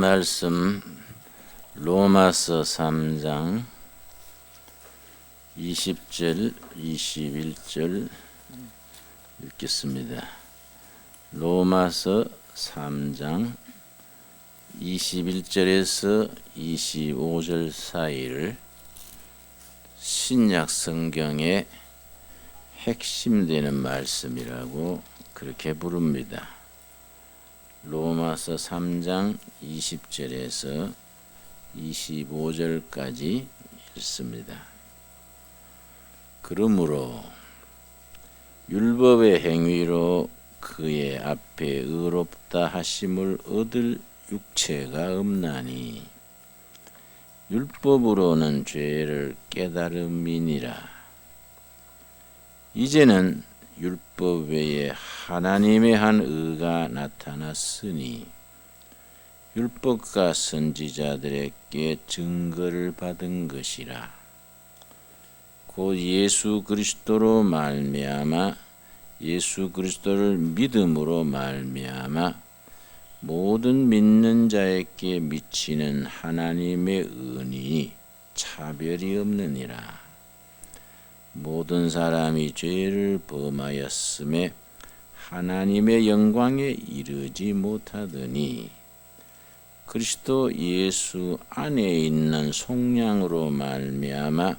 말씀 로마서 3장 20절 21절 읽겠습니다. 로마서 3장 21절에서 25절 사이를 신약 성경의 핵심되는 말씀이라고 그렇게 부릅니다. 로마서 3장 20절에서 25절까지 읽습니다. 그러므로 율법의 행위로 그의 앞에 의롭다 하심을 얻을 육체가 없나니 율법으로는 죄를 깨달음이니라. 이제는 율법 외에 하나님의 한 의가 나타났으니 율법과 선지자들에게 증거를 받은 것이라. 곧 예수 그리스도로 말미암아 예수 그리스도를 믿음으로 말미암아 모든 믿는 자에게 미치는 하나님의 은이 차별이 없느니라. 모든 사람이 죄를 범하였음에 하나님의 영광에 이르지 못하더니 그리스도 예수 안에 있는 속량으로 말미암아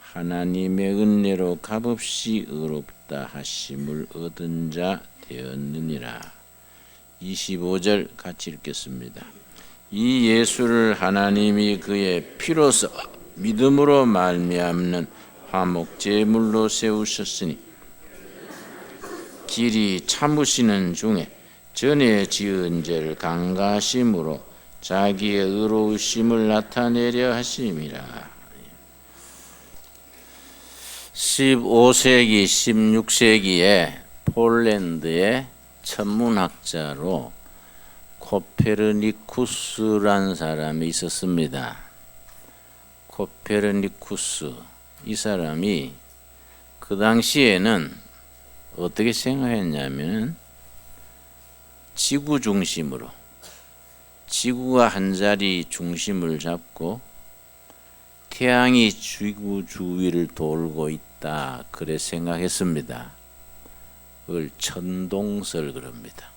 하나님의 은혜로 값없이 의롭다 하심을 얻은 자 되었느니라. 25절 같이 읽겠습니다. 이 예수를 하나님이 그의 피로서 믿음으로 말미암는 화목제물로 세우셨으니 길이 참으시는 중에 전에 지은 죄를 강가하심으로 자기의 의로우심을 나타내려 하심이라. 15세기 16세기에 폴란드의 천문학자로 코페르니쿠스라는 사람이 있었습니다. 코페르니쿠스, 이 사람이 그 당시에는 어떻게 생각했냐면 지구 중심으로, 지구가 한 자리 중심을 잡고 태양이 지구 주위를 돌고 있다, 그래 생각했습니다. 그걸 천동설 그럽니다.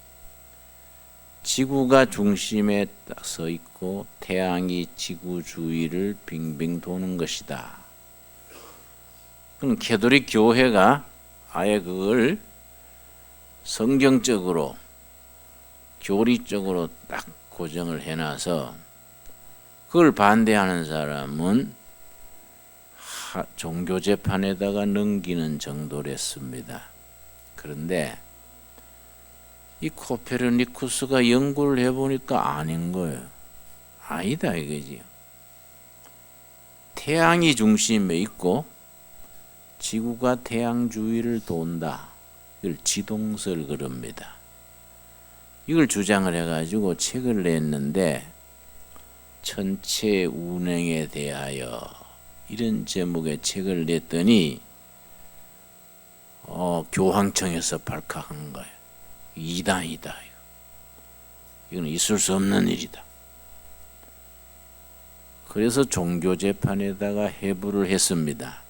지구가 중심에 딱 서 있고 태양이 지구 주위를 빙빙 도는 것이다. 그럼 캐톨릭 교회가 아예 그걸 성경적으로 교리적으로 딱 고정을 해놔서 그걸 반대하는 사람은 종교 재판에다가 넘기는 정도랬습니다. 그런데 이 코페르니쿠스가 연구를 해보니까 아닌 거예요. 아니다 이거지요. 태양이 중심에 있고 지구가 태양 주위를 돈다. 이걸 지동설 그럽니다. 이걸 주장을 해가지고 책을 냈는데 천체 운행에 대하여 이런 제목의 책을 냈더니 교황청에서 발칵한 거예요. 이단이다. 이건 있을 수 없는 일이다. 그래서 종교재판에다가 해부를 했습니다.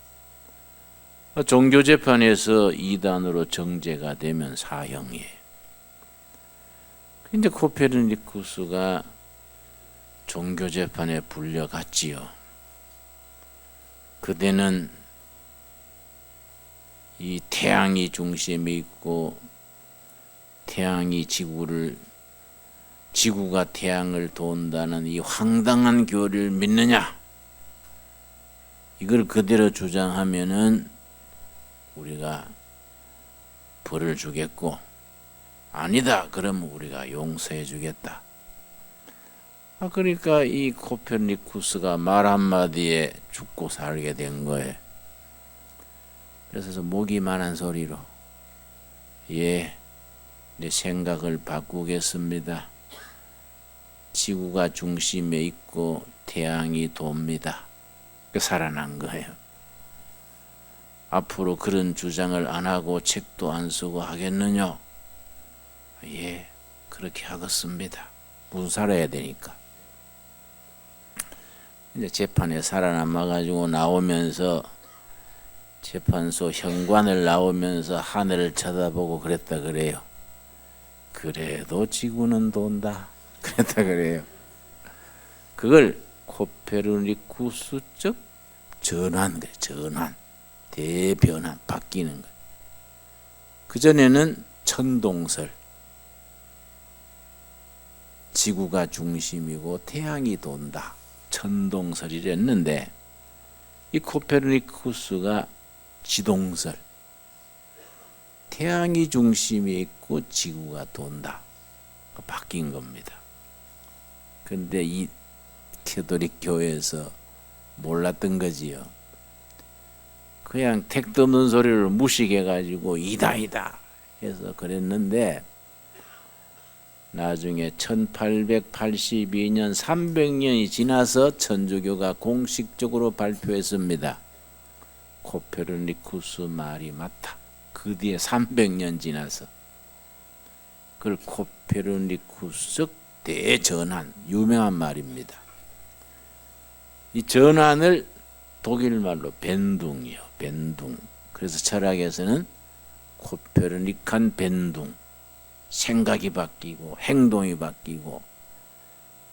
종교재판에서 이단으로 정죄가 되면 사형이에요. 근데 코페르니쿠스가 종교재판에 불려갔지요. 그때는 이 태양이 중심에 있고 태양이 지구가 태양을 돈다는 이 황당한 교리를 믿느냐? 이걸 그대로 주장하면은 우리가 벌을 주겠고, 아니다 그러면 우리가 용서해 주겠다. 그러니까 이 코페르니쿠스가 말 한마디에 죽고 살게 된 거예요. 그래서 목이만한 소리로 내 생각을 바꾸겠습니다. 지구가 중심에 있고 태양이 돕니다. 살아난 거예요. 앞으로 그런 주장을 안 하고 책도 안 쓰고 하겠느냐? 예, 그렇게 하겠습니다. 무슨 살아야 되니까. 이제 재판에 살아남아 가지고 나오면서 재판소 현관을 나오면서 하늘을 쳐다보고 그랬다 그래요. 그래도 지구는 돈다. 그랬다 그래요. 그걸 코페르니쿠스적 전환, 전환, 대변환, 바뀌는 거예요. 그전에는 천동설, 지구가 중심이고 태양이 돈다, 천동설이랬는데 이 코페르니쿠스가 지동설, 태양이 중심이 있고 지구가 돈다, 바뀐 겁니다. 근데 이 캐톨릭 교회에서 몰랐던 거지요. 그냥 택도 없는 소리를 무식해가지고 이다 해서 그랬는데 나중에 1882년 300년이 지나서 천주교가 공식적으로 발표했습니다. 코페르니쿠스 말이 맞다. 그 뒤에 300년 지나서 그걸 코페르니쿠스적 대전환, 유명한 말입니다. 이 전환을 독일말로 벤둥이요, 벤둥. 그래서 철학에서는 코페르니칸 벤둥, 생각이 바뀌고 행동이 바뀌고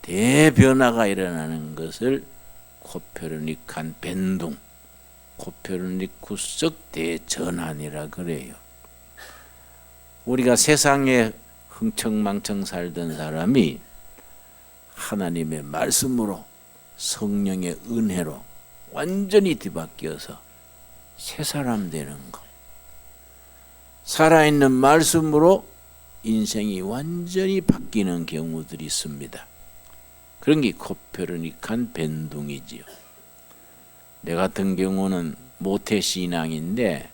대변화가 일어나는 것을 코페르니칸 벤둥, 코페르니쿠스적 대전환이라 그래요. 우리가 세상에 흥청망청 살던 사람이 하나님의 말씀으로 성령의 은혜로 완전히 뒤바뀌어서 새 사람 되는 것. 살아있는 말씀으로 인생이 완전히 바뀌는 경우들이 있습니다. 그런 게 코페르니칸 벤둥이지요. 내 같은 경우는 모태신앙인데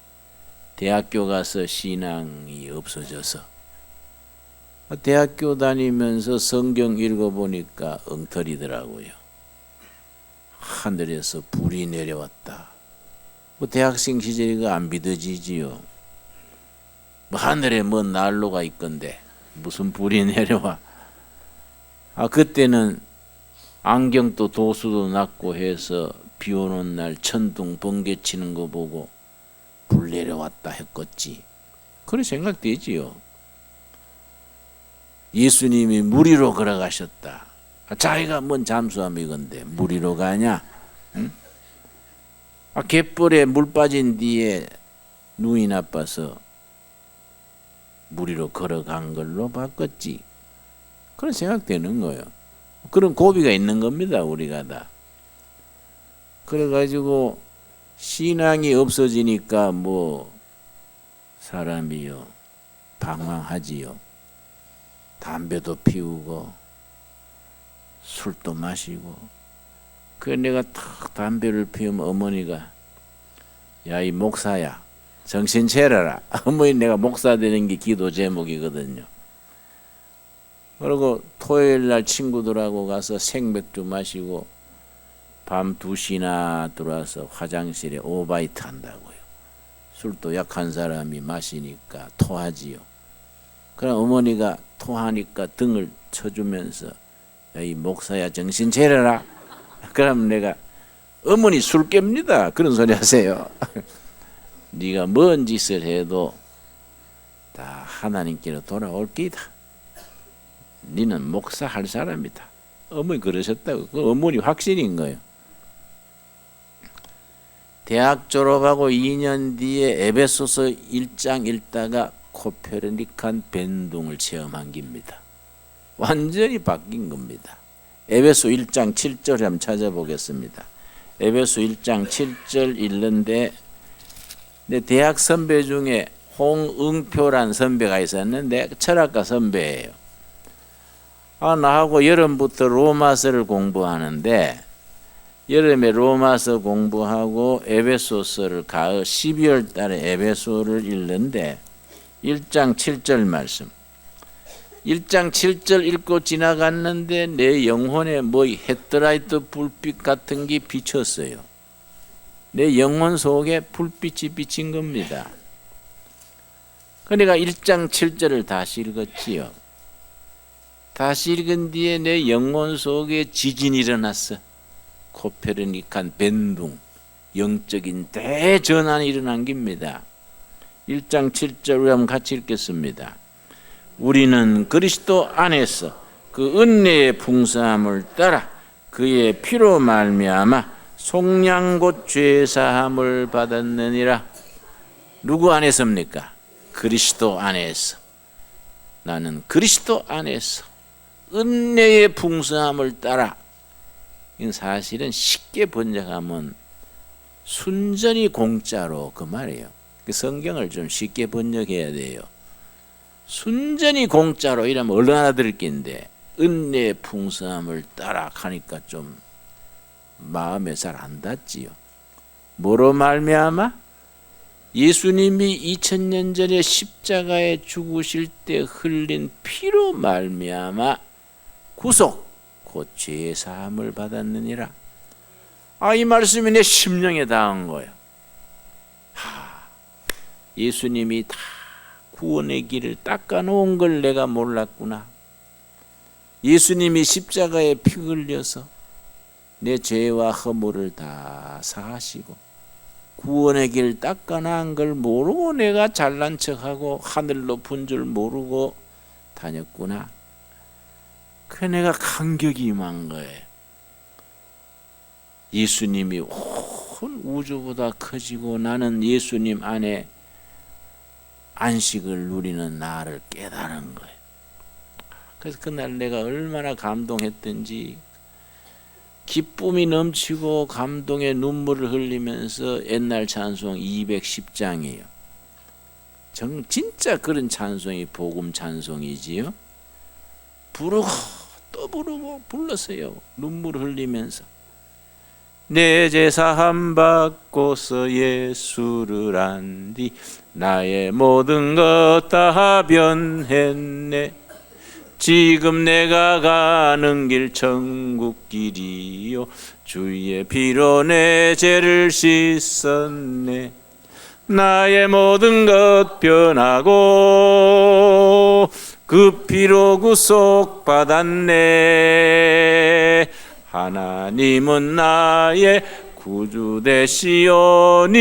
대학교 가서 신앙이 없어져서 대학교 다니면서 성경 읽어보니까 엉터리더라고요. 하늘에서 불이 내려왔다. 대학생 시절이가 안 믿어지지요. 하늘에 뭔 난로가 있건데 무슨 불이 내려와. 그때는 안경도 도수도 낮고 해서 비 오는 날 천둥 번개 치는 거 보고 불 내려왔다 했겠지. 그런 생각되지요. 예수님이 물 위로 걸어가셨다. 자기가 뭔 잠수함이건데 물 위로 가냐? 응? 갯벌에 물 빠진 뒤에 눈이 나빠서 물 위로 걸어간 걸로 바꿨지. 그런 생각되는 거예요. 그런 고비가 있는 겁니다. 우리가 다. 그래가지고 신앙이 없어지니까 사람이요 방황하지요. 담배도 피우고 술도 마시고. 그래 내가 탁 담배를 피우면 어머니가 야 이 목사야 정신 차려라. 어머니 내가 목사 되는 게 기도 제목이거든요. 그리고 토요일 날 친구들하고 가서 생맥주 마시고 밤 2시나 들어와서 화장실에 오바이트 한다고요. 술도 약한 사람이 마시니까 토하지요. 그럼 어머니가 토하니까 등을 쳐주면서 야 이 목사야 정신 차려라. 그럼 내가 어머니 술 깹니다. 그런 소리 하세요. 네가 뭔 짓을 해도 다 하나님께로 돌아올 끼다. 네는 목사 할 사람이다. 어머니 그러셨다고. 그 어머니 확신인 거예요. 대학 졸업하고 2년 뒤에 에베소서 1장 읽다가 코페르니칸 벤둥을 체험한 겁니다. 완전히 바뀐 겁니다. 에베소 1장 7절 한번 찾아보겠습니다. 에베소 1장 7절 읽는데 내 대학 선배 중에 홍응표란 선배가 있었는데 철학과 선배예요. 나하고 여름부터 로마서를 공부하는데 여름에 로마서 공부하고 에베소서를 가을 12월 달에 에베소를 읽는데 1장 7절 말씀. 1장 7절 읽고 지나갔는데 내 영혼에 헤드라이트 불빛 같은 게 비쳤어요. 내 영혼 속에 불빛이 비친 겁니다. 그러니까 1장 7절을 다시 읽었지요. 다시 읽은 뒤에 내 영혼 속에 지진이 일어났어. 코페르니칸 변동, 영적인 대전환이 일어난 겁니다. 1장 7절 우리 한번 같이 읽겠습니다. 우리는 그리스도 안에서 그 은혜의 풍성함을 따라 그의 피로 말미암아 속량 곧 죄사함을 받았느니라. 누구 안에서입니까? 그리스도 안에서. 나는 그리스도 안에서 은혜의 풍성함을 따라. 이건 사실은 쉽게 번역하면 순전히 공짜로 그 말이에요. 성경을 좀 쉽게 번역해야 돼요. 순전히 공짜로 이러면 얼른 알아들을 낀데 은혜의 풍성함을 따라 하니까 좀 마음에 잘 안 닿지요. 뭐로 말미암아? 예수님이 2000년 전에 십자가에 죽으실 때 흘린 피로 말미암아 구속 곧 죄의 사함을 받았느니라. 이 말씀이 내 심령에 닿은 거예요. 예수님이 다 구원의 길을 닦아놓은 걸 내가 몰랐구나. 예수님이 십자가에 피 흘려서 내 죄와 허물을 다 사하시고 구원의 길 닦아놓은 걸 모르고 내가 잘난 척하고 하늘 높은 줄 모르고 다녔구나. 그래 내가 감격이 임한 거예요. 예수님이 온 우주보다 커지고 나는 예수님 안에 안식을 누리는 나를 깨달은 거예요. 그래서 그날 내가 얼마나 감동했던지 기쁨이 넘치고 감동의 눈물을 흘리면서 옛날 찬송 210장이에요. 진짜 그런 찬송이 복음 찬송이지요. 부르고 또 부르고 불렀어요. 눈물을 흘리면서 내 제사함 받고서 예수를 안디 나의 모든 것 다 변했네. 지금 내가 가는 길 천국 길이요 주의 피로 내 죄를 씻었네. 나의 모든 것 변하고 그 피로 구속받았네. 하나님은 나의 구주 되시오니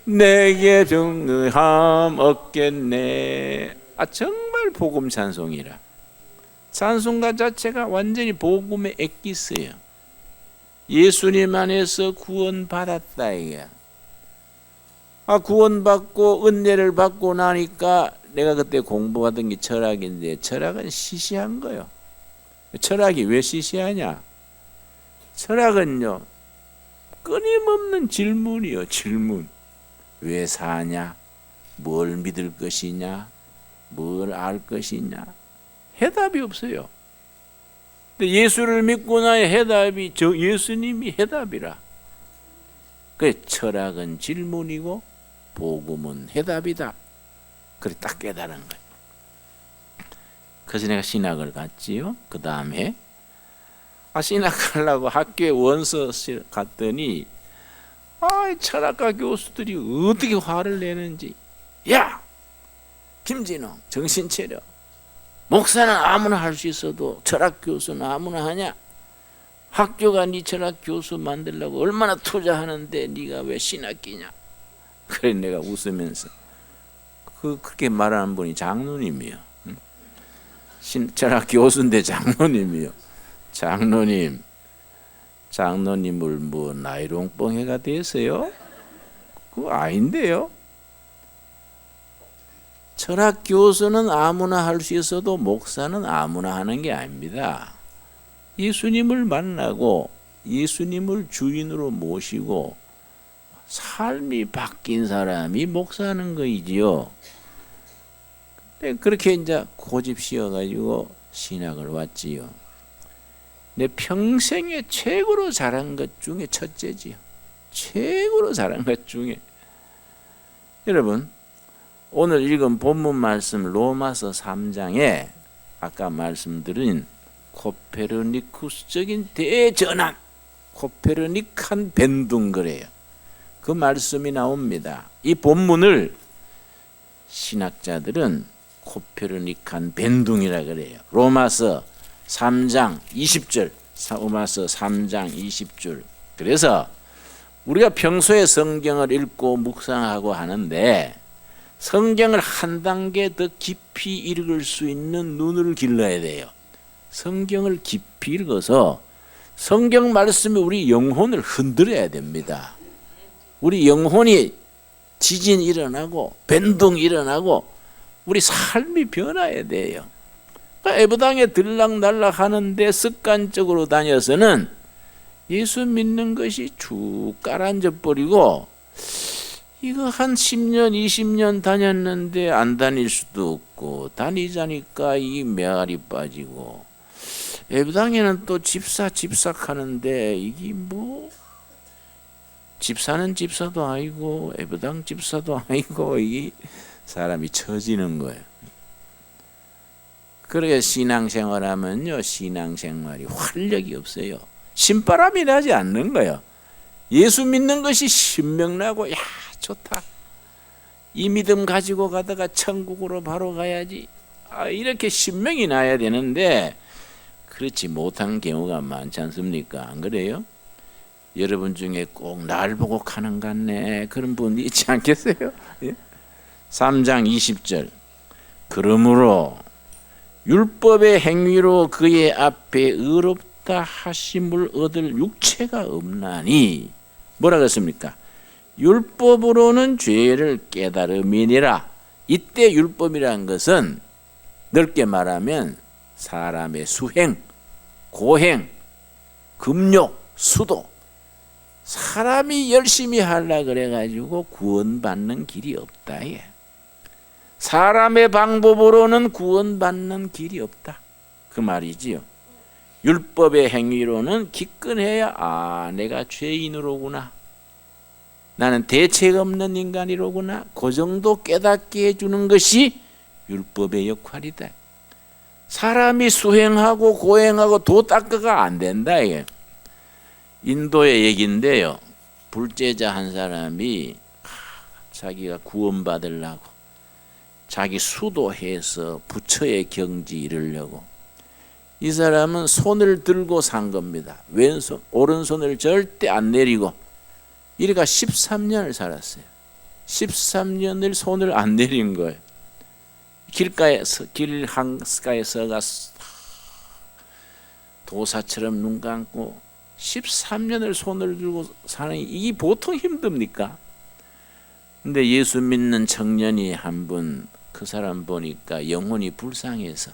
내게 정의함 없겠네. 정말 복음 찬송이라. 찬송가 자체가 완전히 복음의 엑기스예요. 예수님 안에서 구원받았다 이게. 구원받고 은혜를 받고 나니까 내가 그때 공부하던 게 철학인데 철학은 시시한 거예요. 철학이 왜 시시하냐? 철학은요 끊임없는 질문이요. 질문. 왜 사냐? 뭘 믿을 것이냐? 뭘 알 것이냐? 해답이 없어요. 근데 예수를 믿고 나의 해답이 저 예수님이 해답이라. 그래 철학은 질문이고 복음은 해답이다. 그래 딱 깨달은 거예요. 그래서 내가 신학을 갔지요. 그 다음에 신학하려고 학교에 원서 갔더니 철학과 교수들이 어떻게 화를 내는지. 야! 김진웅 정신 차려. 목사는 아무나 할 수 있어도 철학 교수는 아무나 하냐? 학교가 네 철학 교수 만들려고 얼마나 투자하는데 네가 왜 신학기냐? 그래 내가 웃으면서 그렇게 말하는 분이 장로님이요. 철학 교수인데 장로님이요. 장로님을 뭐 나이롱뽕해가 되세요? 그거 아닌데요. 철학 교수는 아무나 할 수 있어도 목사는 아무나 하는 게 아닙니다. 예수님을 만나고 예수님을 주인으로 모시고 삶이 바뀐 사람이 목사하는 거이지요. 그렇게 이제 고집 씌워가지고 신학을 왔지요. 내 평생에 최고로 잘한 것 중에 첫째지요. 최고로 잘한 것 중에. 여러분 오늘 읽은 본문 말씀 로마서 3장에 아까 말씀드린 코페르니쿠스적인 대전환, 코페르니칸 변동 그래요. 그 말씀이 나옵니다. 이 본문을 신학자들은 코페르니칸 변동이라 그래요. 로마서 3장 20절 로마서 3장 20절. 그래서 우리가 평소에 성경을 읽고 묵상하고 하는데 성경을 한 단계 더 깊이 읽을 수 있는 눈을 길러야 돼요. 성경을 깊이 읽어서 성경 말씀이 우리 영혼을 흔들어야 됩니다. 우리 영혼이 지진 일어나고 변동 일어나고 우리 삶이 변화해야 돼요. 그러니까 에브당에 들락날락 하는데 습관적으로 다녀서는 예수 믿는 것이 쭉 가라앉아 버리고 이거 한 10년 20년 다녔는데 안 다닐 수도 없고 다니자니까 이 메아리 빠지고 에브당에는 또 집사하는데 이게 뭐 집사는 집사도 아니고 에브당 집사도 아니고 이 사람이 처지는 거예요. 그러게 신앙생활하면요 신앙생활이 활력이 없어요. 신바람이 나지 않는 거예요. 예수 믿는 것이 신명나고 야 좋다. 이 믿음 가지고 가다가 천국으로 바로 가야지. 이렇게 신명이 나야 되는데 그렇지 못한 경우가 많지 않습니까? 안 그래요? 여러분 중에 꼭 날 보고 가는 것 같네 그런 분 있지 않겠어요? 3장 20절 그러므로 율법의 행위로 그의 앞에 의롭다 하심을 얻을 육체가 없나니 뭐라 그랬습니까? 율법으로는 죄를 깨달음이니라. 이때 율법이라는 것은 넓게 말하면 사람의 수행, 고행, 금욕, 수도 사람이 열심히 하려 그래가지고 구원받는 길이 없다. 예. 사람의 방법으로는 구원받는 길이 없다. 그 말이지요. 율법의 행위로는 기권해야 내가 죄인으로구나. 나는 대책 없는 인간이로구나. 그 정도 깨닫게 해주는 것이 율법의 역할이다. 사람이 수행하고 고행하고 도 닦아가 안 된다. 이게. 인도의 얘기인데요. 불제자 한 사람이 자기가 구원받으려고 자기 수도해서 부처의 경지 이르려고 이 사람은 손을 들고 산 겁니다. 왼손, 오른손을 절대 안 내리고 이래가 13년을 살았어요. 13년을 손을 안 내린 거예요. 길 한가에 서가 도사처럼 눈 감고 13년을 손을 들고 사는 이게 보통 힘듭니까? 근데 예수 믿는 청년이 한 분 그 사람 보니까 영혼이 불쌍해서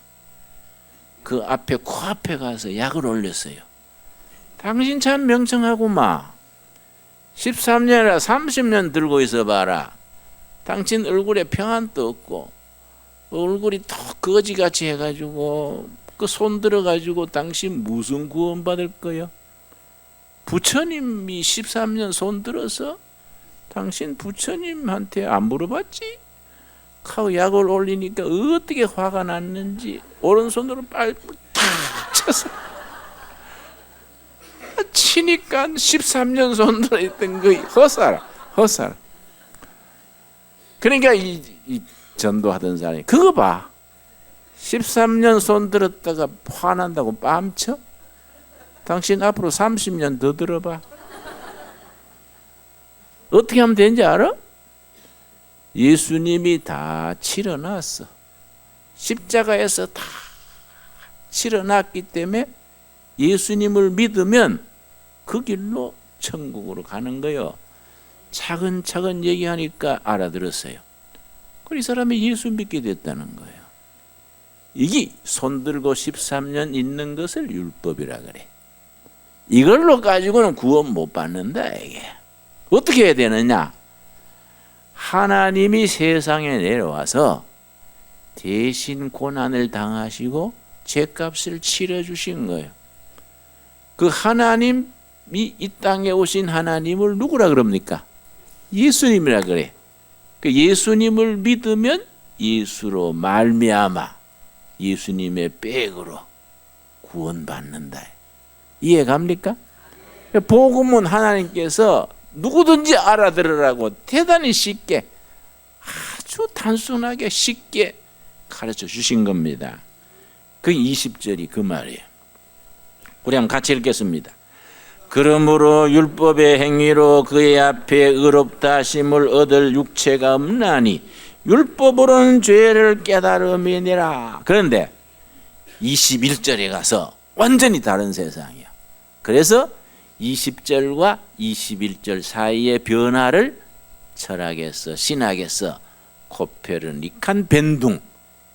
그 앞에 코앞에 가서 약을 올렸어요. 당신 참 명청하구마. 13년이라 30년 들고 있어 봐라. 당신 얼굴에 평안도 없고 얼굴이 턱 거지같이 해가지고 그 손 들어가지고 당신 무슨 구원 받을 거요? 부처님이 13년 손 들어서 당신 부처님한테 안 물어봤지? 하고 약을 올리니까 어떻게 화가 났는지 오른손으로 빨리 탁 쳐서 치니까 13년 손 들어있던 거 헛살. 그러니까 이 전도하던 사람이 그거 봐. 13년 손 들었다가 화난다고 뺨쳐? 당신 앞으로 30년 더 들어봐. 어떻게 하면 되는지 알아? 예수님이 다 치러놨어. 십자가에서 다 치러놨기 때문에 예수님을 믿으면 그 길로 천국으로 가는 거요. 차근차근 얘기하니까 알아들었어요. 그리고 이 사람이 예수 믿게 됐다는 거예요. 이게 손들고 13년 있는 것을 율법이라 그래. 이걸로 가지고는 구원 못 받는다 이게. 어떻게 해야 되느냐? 하나님이 세상에 내려와서 대신 고난을 당하시고 죄값을 치러주신 거예요. 그 하나님이 이 땅에 오신 하나님을 누구라 그럽니까? 예수님이라 그래. 그 예수님을 믿으면 예수로 말미암아 예수님의 백으로 구원받는다. 이해갑니까? 복음은 하나님께서 누구든지 알아들으라고 대단히 쉽게 아주 단순하게 쉽게 가르쳐 주신 겁니다. 그 20절이 그 말이에요. 우리 한번 같이 읽겠습니다. 그러므로 율법의 행위로 그의 앞에 의롭다 하심을 얻을 육체가 없나니 율법으로는 죄를 깨달음이니라. 그런데 21절에 가서 완전히 다른 세상이야. 그래서 20절과 21절 사이의 변화를 철학에서 신학에서 코페르니칸 변동,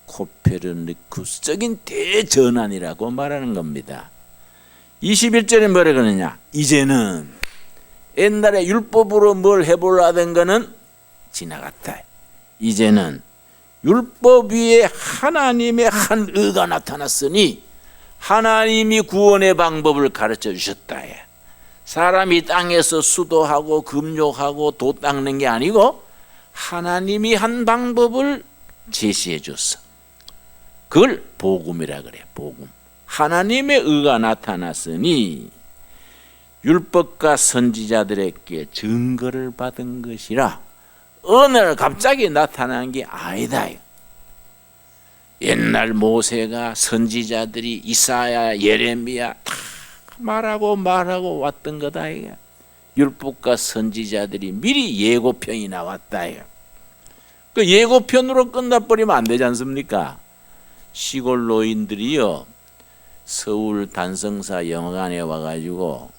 코페르니쿠스적인 대전환이라고 말하는 겁니다. 21절에 뭐라 그러냐? 이제는 옛날에 율법으로 뭘 해보려 하던 거는 지나갔다. 이제는 율법 위에 하나님의 한 의가 나타났으니 하나님이 구원의 방법을 가르쳐 주셨다. 사람이 땅에서 수도하고 금욕하고 도 닦는 게 아니고 하나님이 한 방법을 제시해 줬어. 그걸 복음이라 그래. 복음. 하나님의 의가 나타났으니 율법과 선지자들에게 증거를 받은 것이라 어느 날 갑자기 나타난 게 아니다. 옛날 모세가 선지자들이 이사야, 예레미야 다 말하고 왔던 거다. 율법과 선지자들이 미리 예고편이 나왔다. 그 예고편으로 끝나버리면 안 되지 않습니까? 시골 노인들이요, 서울 단성사 영화관에 와가지고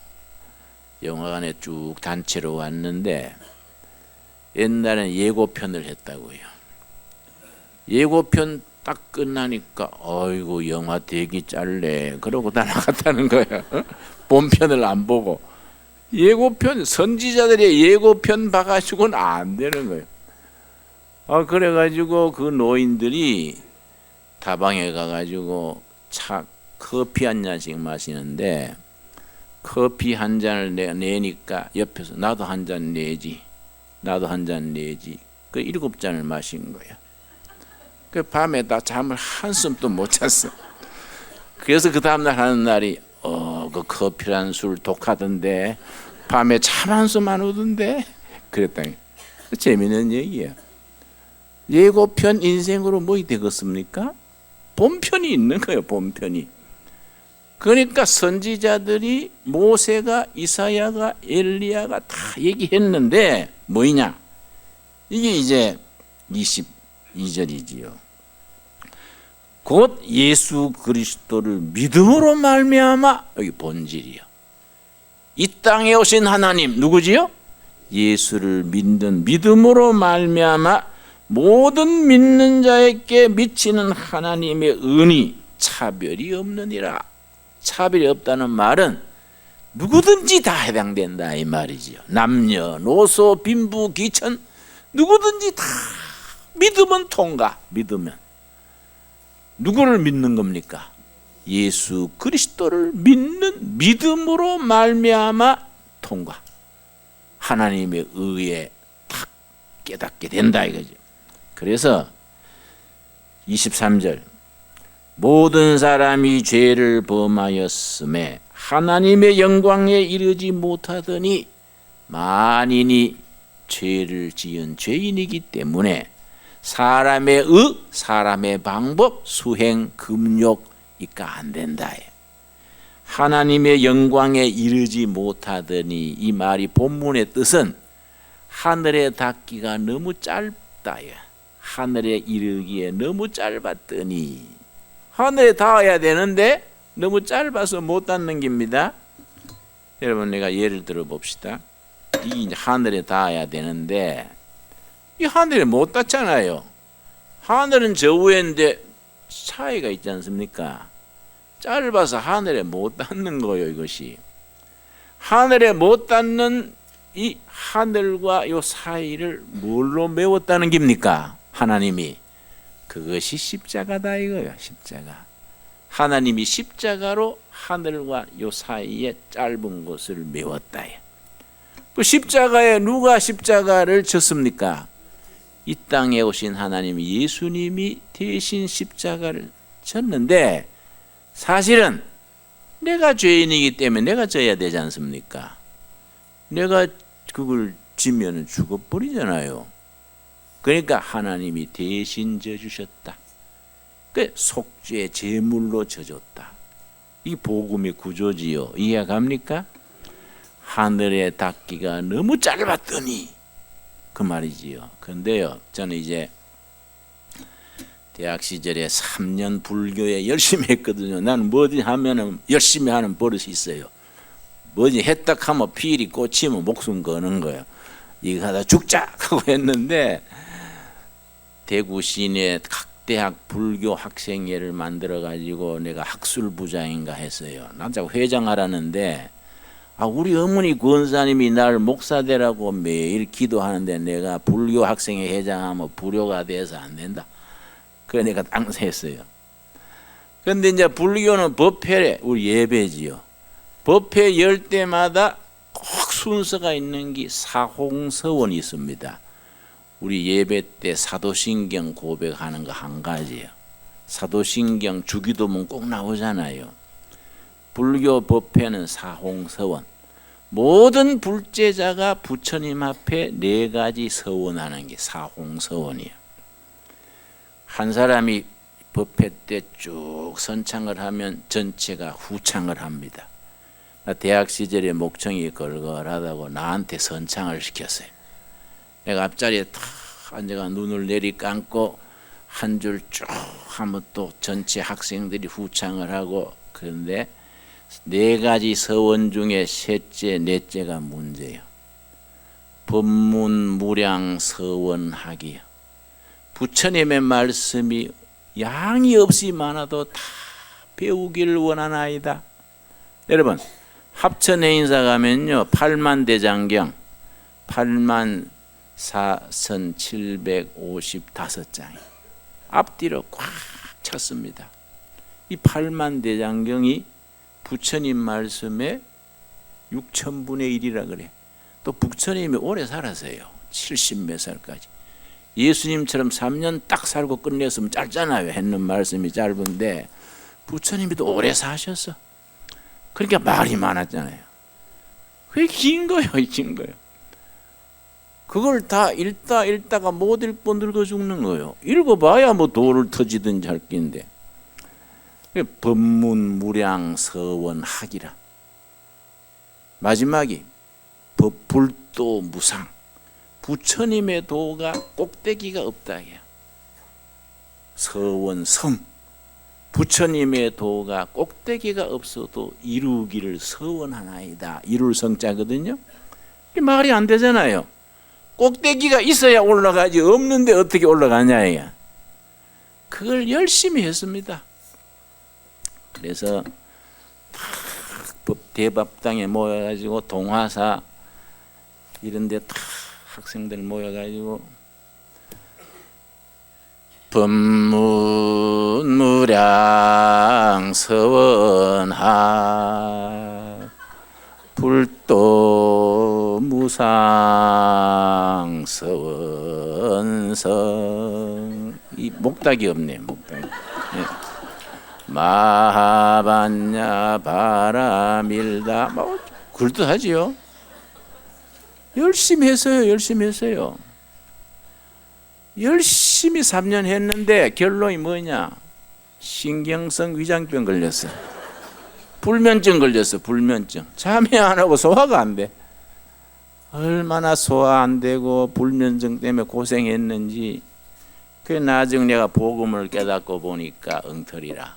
영화관에 쭉 단체로 왔는데 옛날에는 예고편을 했다고요. 예고편 딱 끝나니까 어이구 영화 되게 짧네 그러고 다 나갔다는 거예요. 본편을 안 보고. 예고편, 선지자들의 예고편 봐가지고는 안 되는 거예요. 그래가지고 그 노인들이 다방에 가가지고 커피 한 잔씩 마시는데 커피 한 잔을 내니까 옆에서 나도 한 잔 내지, 나도 한 잔 내지. 그 7잔을 마신 거야. 그 밤에 다 잠을 한숨도 못 잤어. 그래서 그 다음날 하는 날이 그 커피란 술 독하던데 밤에 잠 한숨 안 오던데 그랬다니. 재미있는 얘기야. 예고편 인생으로 뭐 되겠습니까? 본편이 있는 거예요. 본편이. 그러니까 선지자들이 모세가 이사야가 엘리야가 다 얘기했는데 뭐냐? 이게 이제 22절이지요. 곧 예수 그리스도를 믿음으로 말미암아, 여기 본질이요. 이 땅에 오신 하나님 누구지요? 예수를 믿는 믿음으로 말미암아 모든 믿는 자에게 미치는 하나님의 은이 차별이 없느니라. 차별이 없다는 말은 누구든지 다 해당된다 이 말이지요. 남녀노소 빈부 귀천 누구든지 다 믿으면 통과. 믿으면 누구를 믿는 겁니까? 예수 그리스도를 믿는 믿음으로 말미암아 통과. 하나님의 의에 딱 깨닫게 된다 이거죠. 그래서 23절 모든 사람이 죄를 범하였음에 하나님의 영광에 이르지 못하더니 만인이 죄를 지은 죄인이기 때문에 사람의 의, 사람의 방법, 수행, 금욕 이까 안 된다. 하나님의 영광에 이르지 못하더니 이 말이 본문의 뜻은 하늘에 닿기가 너무 짧다. 하늘에 이르기에 너무 짧았더니 하늘에 닿아야 되는데 너무 짧아서 못 닿는 겁니다. 여러분 내가 예를 들어 봅시다. 이 하늘에 닿아야 되는데 이 하늘에 못 닿잖아요. 하늘은 저 위인데 차이가 있지 않습니까? 짧아서 하늘에 못 닿는 거예요. 이것이 하늘에 못 닿는 이 하늘과 요 사이를 뭘로 메웠다는 겁니까? 하나님이. 그것이 십자가다 이거예요. 십자가. 하나님이 십자가로 하늘과 요 사이에 짧은 곳을 메웠다. 그 십자가에 누가 십자가를 졌습니까? 이 땅에 오신 하나님 예수님이 대신 십자가를 졌는데 사실은 내가 죄인이기 때문에 내가 져야 되지 않습니까? 내가 그걸 지면 죽어버리잖아요. 그러니까 하나님이 대신 져주셨다. 그 속죄 제물로 져줬다. 이 복음의 구조지요. 이해갑니까? 하늘의 닿기가 너무 짧았더니 그 말이지요. 근데요, 저는 이제 대학 시절에 3년 불교에 열심히 했거든요. 나는 뭐든 하면은 열심히 하는 버릇이 있어요. 뭐지 했다 하면 피리 꽂히면 목숨 거는 거예요. 이거 하다 죽자 하고 했는데 대구 시내 각 대학 불교 학생회를 만들어 가지고 내가 학술부장인가 했어요. 난 자꾸 회장하라는데 우리 어머니 권사님이 날 목사 되라고 매일 기도하는데 내가 불교 학생회 회장하면 불효가 돼서 안 된다. 그래 내가 당사했어요. 그런데 이제 불교는 법회래, 우리 예배지요. 법회 열 때마다 꼭 순서가 있는 게 사홍서원이 있습니다. 우리 예배 때 사도신경 고백하는 거 한 가지예요. 사도신경 주기도문 꼭 나오잖아요. 불교 법회는 사홍서원. 모든 불제자가 부처님 앞에 4가지 서원하는 게 사홍서원이에요. 한 사람이 법회 때 쭉 선창을 하면 전체가 후창을 합니다. 나 대학 시절에 목청이 걸걸하다고 나한테 선창을 시켰어요. 내가 앞자리에 탁 앉아가 눈을 내리감고 한 줄 쭉 하면 또 전체 학생들이 후창을 하고, 그런데 4가지 서원 중에 셋째, 넷째가 문제예요. 법문무량 서원하기요. 부처님의 말씀이 양이 없이 많아도 다 배우기를 원하나이다. 여러분, 합천의 인사 가면요 8만대장경 84,755장이 앞뒤로 꽉 찼습니다. 이 8만대장경이 부처님 말씀의 6천분의 1이라 그래. 또 부처님이 오래 살았어요. 70몇 살까지. 예수님처럼 3년 딱 살고 끝냈으면 짧잖아요. 했는 말씀이 짧은데 부처님이 또 오래 사셨어. 그러니까 말이 많았잖아요. 그게 긴 거예요. 긴 거예요. 그걸 다 읽다가 못 읽고 늙어 죽는 거예요. 읽어봐야 뭐 돌을 터지든지 할 긴데. 법문무량 서원학이라. 마지막이 불도 무상. 부처님의 도가 꼭대기가 없다. 서원성. 부처님의 도가 꼭대기가 없어도 이루기를 서원하나이다. 이룰 성자거든요. 말이 안 되잖아요. 꼭대기가 있어야 올라가지 없는데 어떻게 올라가냐. 그걸 열심히 했습니다. 그래서 대법당에 모여가지고 동화사 이런 데 다 학생들 모여가지고 법문무량 서원하 불도 무상 서원성. 이 목닥이 없네. 목닥이. 네. 마하반야 바라밀다. 뭐 그럴듯하지요. 열심히 했어요. 열심히 했어요. 열심히 3년 했는데 결론이 뭐냐? 신경성 위장병 걸렸어. 불면증 걸렸어. 불면증. 잠이 안 오고 소화가 안 돼. 얼마나 소화 안 되고 불면증 때문에 고생했는지. 그 나중에 내가 복음을 깨닫고 보니까 엉터리라.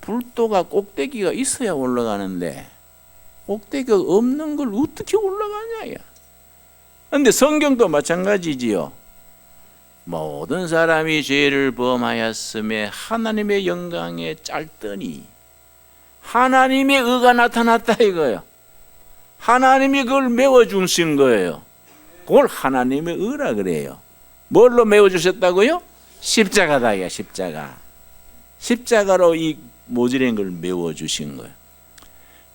불도가 꼭대기가 있어야 올라가는데 꼭대기가 없는 걸 어떻게 올라가냐. 그런데 성경도 마찬가지지요. 모든 사람이 죄를 범하였음에 하나님의 영광에 짧더니 하나님의 의가 나타났다 이거예요. 하나님이 그걸 메워주신 거예요. 그걸 하나님의 의라 그래요. 뭘로 메워주셨다고요? 십자가다. 십자가. 십자가로 이 모질한 걸 메워주신 거예요.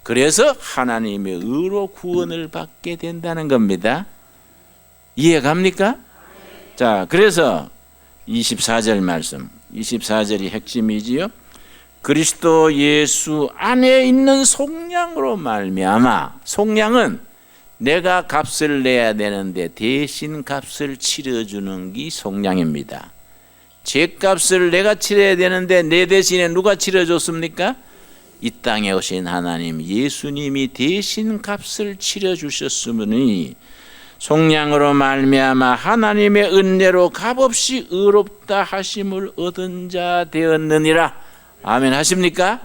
그래서 하나님의 의로 구원을 받게 된다는 겁니다. 이해갑니까? 자, 그래서 24절 말씀, 24절이 핵심이지요. 그리스도 예수 안에 있는 속량으로 말미암아. 속량은 내가 값을 내야 되는데 대신 값을 치러주는 게 속량입니다. 죄값을 내가 치러야 되는데 내 대신에 누가 치러줬습니까? 이 땅에 오신 하나님 예수님이 대신 값을 치러주셨으니 속량으로 말미암아 하나님의 은혜로 값없이 의롭다 하심을 얻은 자 되었느니라. 아멘 하십니까?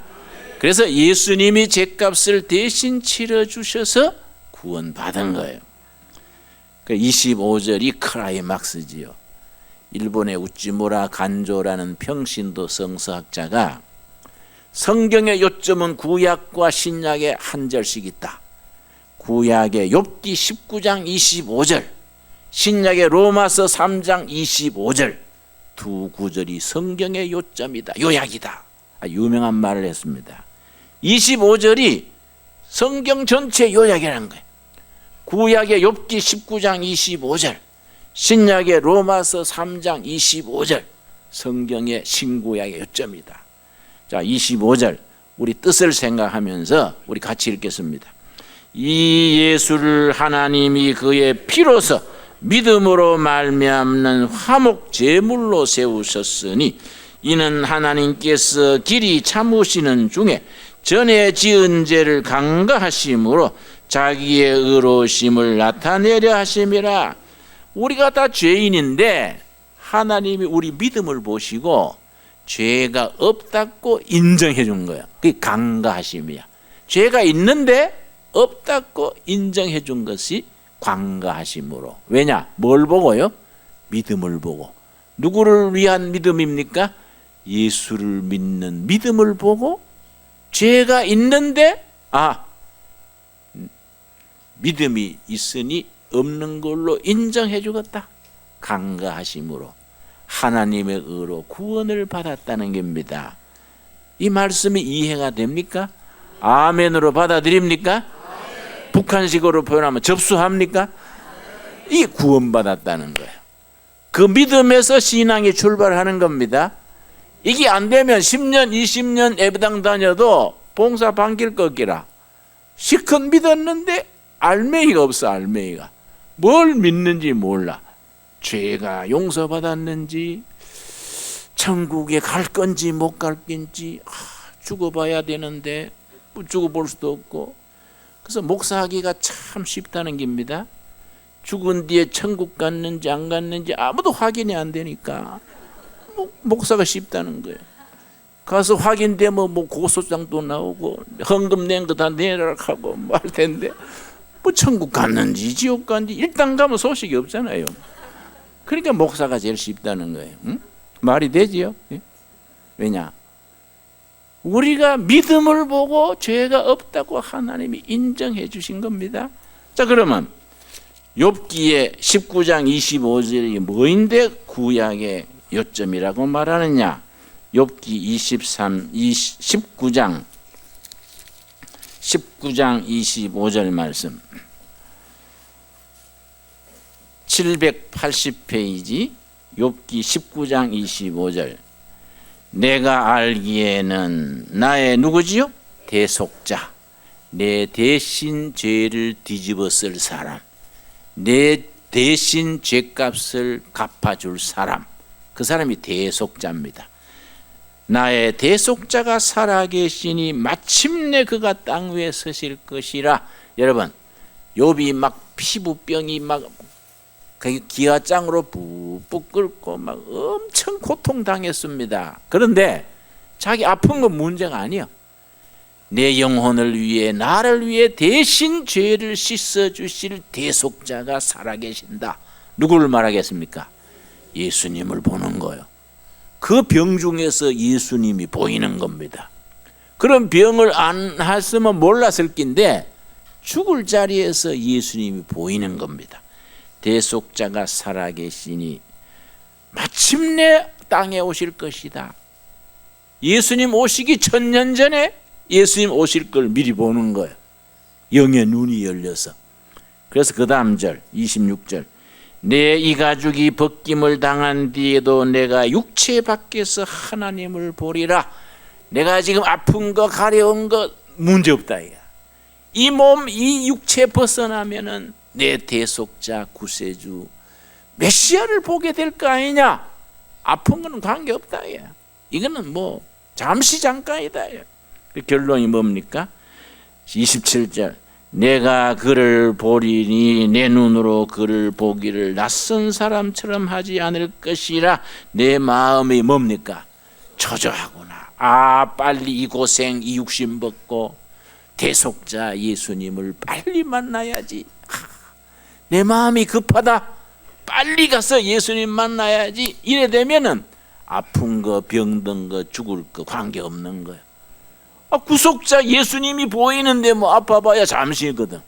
그래서 예수님이 죄값을 대신 치러주셔서 구원받은 거예요. 25절이 크라이막스지요. 일본의 우찌무라 간조라는 평신도 성서학자가 성경의 요점은 구약과 신약의 한 절씩 있다. 구약의 욥기 19장 25절, 신약의 로마서 3장 25절 두 구절이 성경의 요점이다, 요약이다. 유명한 말을 했습니다. 25절이 성경 전체 요약이라는 거예요. 구약의 욥기 19장 25절, 신약의 로마서 3장 25절, 성경의 신구약의 요점이다. 자, 25절 우리 뜻을 생각하면서 우리 같이 읽겠습니다. 이 예수를 하나님이 그의 피로서 믿음으로 말미암는 화목 제물로 세우셨으니 이는 하나님께서 길이 참으시는 중에 전에 지은 죄를 간과하심으로 자기의 의로우심을 나타내려 하심이라. 우리가 다 죄인인데 하나님이 우리 믿음을 보시고 죄가 없다고 인정해 준 거야. 그게 간과하심이야. 죄가 있는데 없다고 인정해 준 것이 간과하심으로. 왜냐? 뭘 보고요? 믿음을 보고. 누구를 위한 믿음입니까? 예수를 믿는 믿음을 보고 죄가 있는데 믿음이 있으니 없는 걸로 인정해 주겠다. 간과하심으로 하나님의 의로 구원을 받았다는 겁니다. 이 말씀이 이해가 됩니까? 아멘으로 받아들입니까? 북한식으로 표현하면 접수합니까? 이게 구원받았다는 거예요. 그 믿음에서 신앙이 출발하는 겁니다. 이게 안 되면 10년 20년 예배당 다녀도 봉사 반길 꺾이라. 실컷 믿었는데 알맹이가 없어. 알맹이가 뭘 믿는지 몰라. 죄가 용서받았는지 천국에 갈 건지 못 갈 건지 죽어봐야 되는데 죽어볼 수도 없고. 그래서 목사하기가 참 쉽다는 겁니다. 죽은 뒤에 천국 갔는지 안 갔는지 아무도 확인이 안 되니까 목사가 쉽다는 거예요. 가서 확인되면 뭐 고소장도 나오고 헌금 낸 거 다 내라 하고 할 텐데 뭐 천국 갔는지 지옥 갔는지 일단 가면 소식이 없잖아요. 그러니까 목사가 제일 쉽다는 거예요. 응? 말이 되지요? 왜냐? 우리가 믿음을 보고 죄가 없다고 하나님이 인정해 주신 겁니다. 자, 그러면 욥기의 19장 25절이 뭐인데 구약의 요점이라고 말하느냐? 욥기 19장 25절 말씀 780페이지 욥기 19장 25절. 내가 알기에는 나의 누구지요? 대속자, 내 대신 죄를 뒤집어 쓸 사람, 내 대신 죄값을 갚아줄 사람, 그 사람이 대속자입니다. 나의 대속자가 살아계시니 마침내 그가 땅 위에 서실 것이라. 여러분, 욥이 막 피부병이 막 기아장으로 푹푹 끓고 막 엄청 고통당했습니다. 그런데 자기 아픈 건 문제가 아니야. 내 영혼을 위해 나를 위해 대신 죄를 씻어주실 대속자가 살아계신다. 누구를 말하겠습니까? 예수님을 보는 거예요. 그 병 중에서 예수님이 보이는 겁니다. 그런 병을 안 했으면 몰랐을 낀데 죽을 자리에서 예수님이 보이는 겁니다. 대속자가 살아계시니 마침내 땅에 오실 것이다. 예수님 오시기 1000년 전에 예수님 오실 걸 미리 보는 거예요. 영의 눈이 열려서. 그래서 그 다음 절 26절. 내 이 가죽이 벗김을 당한 뒤에도 내가 육체 밖에서 하나님을 보리라. 내가 지금 아픈 거 가려운 거 문제없다. 이 몸, 이 육체 벗어나면은 내 대속자 구세주 메시아를 보게 될 거 아니냐. 아픈 거는 관계없다. 이거는 뭐 잠시 잠깐이다. 결론이 뭡니까? 27절 내가 그를 보리니 내 눈으로 그를 보기를 낯선 사람처럼 하지 않을 것이라. 내 마음이 뭡니까? 초조하구나. 빨리 이 고생 이 육신 벗고 대속자 예수님을 빨리 만나야지. 내 마음이 급하다. 빨리 가서 예수님 만나야지. 이래 되면은 아픈 거 병든 거 죽을 거 관계없는 거야. 구속자 예수님이 보이는데 뭐 아파봐야 잠시거든.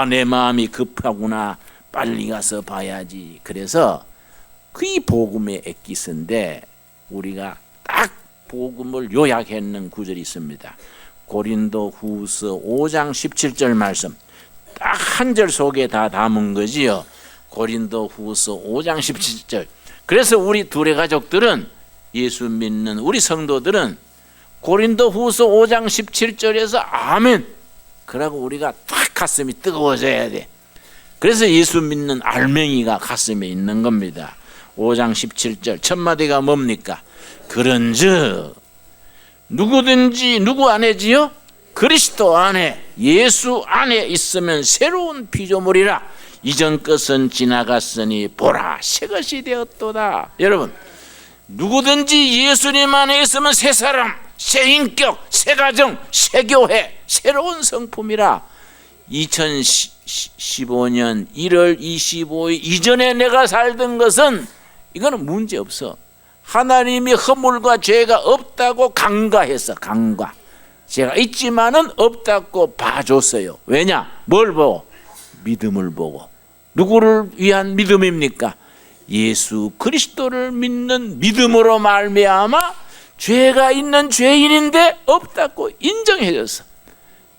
내 마음이 급하구나. 빨리 가서 봐야지. 그래서 그 복음의 엑기스인데 우리가 딱 복음을 요약했는 구절이 있습니다. 고린도 후서 5장 17절 말씀. 딱 한 절 속에 다 담은 거지요. 고린도 후서 5장 17절. 그래서 우리 둘의 가족들은, 예수 믿는 우리 성도들은 고린도 후서 5장 17절에서 아멘 그러고 우리가 딱 가슴이 뜨거워져야 돼. 그래서 예수 믿는 알맹이가 가슴에 있는 겁니다. 5장 17절 첫 마디가 뭡니까? 그런즉 누구든지 누구 안에지요? 그리스도 안에, 예수 안에 있으면 새로운 피조물이라. 이전 것은 지나갔으니 보라 새 것이 되었도다. 여러분, 누구든지 예수님 안에 있으면 새 사람, 새 인격, 새 가정, 새 교회, 새로운 성품이라. 2015년 1월 25일 이전에 내가 살던 것은 이거는 문제없어. 하나님이 허물과 죄가 없다고 간과했어. 간과. 제가 있지만은 없다고 봐줬어요. 왜냐? 뭘 보고? 믿음을 보고. 누구를 위한 믿음입니까? 예수 그리스도를 믿는 믿음으로 말미암아 죄가 있는 죄인인데 없다고 인정해줬어.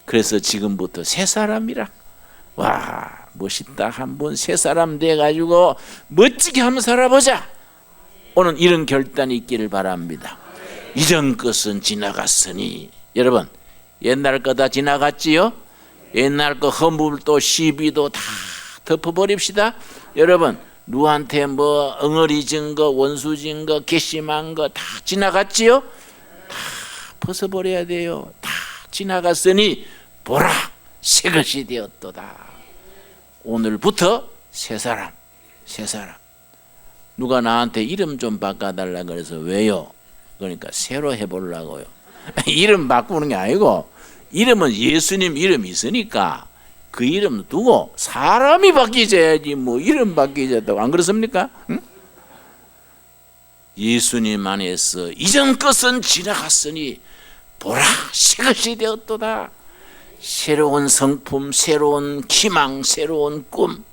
그래서 지금부터 새 사람이라. 와, 멋있다. 한번 새 사람 돼가지고 멋지게 한번 살아보자. 오늘 이런 결단이 있기를 바랍니다. 이전 것은 지나갔으니. 여러분, 옛날 거 다 지나갔지요? 옛날 거 허물도 시비도 다 덮어버립시다. 여러분, 누구한테 뭐 엉어리진 거, 원수진 거, 괘씸한 거 다 지나갔지요? 다 벗어버려야 돼요. 다 지나갔으니 보라 새 것이 되었도다. 오늘부터 새 사람, 새 사람. 누가 나한테 이름 좀 바꿔달라 그래서 왜요? 그러니까 새로 해보려고요. 이름 바꾸는 게 아니고, 이름은 예수님 이름이 있으니까 그 이름 두고 사람이 바뀌어야지 뭐 이름 바뀌어졌다고. 안 그렇습니까? 응? 예수님 안에서 이전 것은 지나갔으니 보라 새 것이 되었도다. 새로운 성품, 새로운 희망, 새로운 꿈.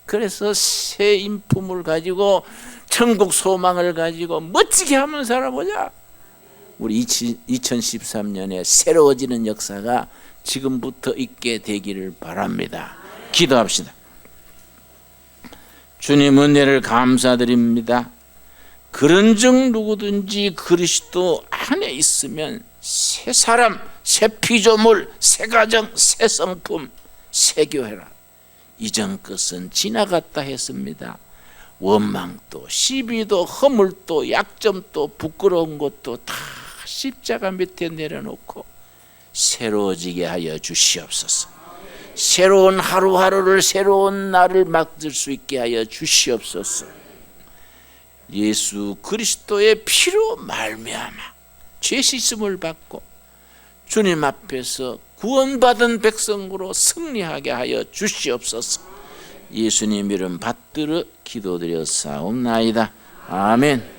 그래서 새 인품을 가지고 천국 소망을 가지고 멋지게 한번 살아보자. 우리 2013년에 새로워지는 역사가 지금부터 있게 되기를 바랍니다. 기도합시다. 주님 은혜를 감사드립니다. 그런즉 누구든지 그리스도 안에 있으면 새 사람, 새 피조물, 새 가정, 새 성품, 새 교회라. 이전 것은 지나갔다 했습니다. 원망도, 시비도, 허물도, 약점도, 부끄러운 것도 다 십자가 밑에 내려놓고 새로워지게 하여 주시옵소서. 새로운 하루하루를, 새로운 날을 맞을 수 있게 하여 주시옵소서. 예수 그리스도의 피로 말미암아 죄 씻음을 받고 주님 앞에서 구원받은 백성으로 승리하게 하여 주시옵소서. 예수님 이름 받들어 기도드렸사옵나이다. 아멘.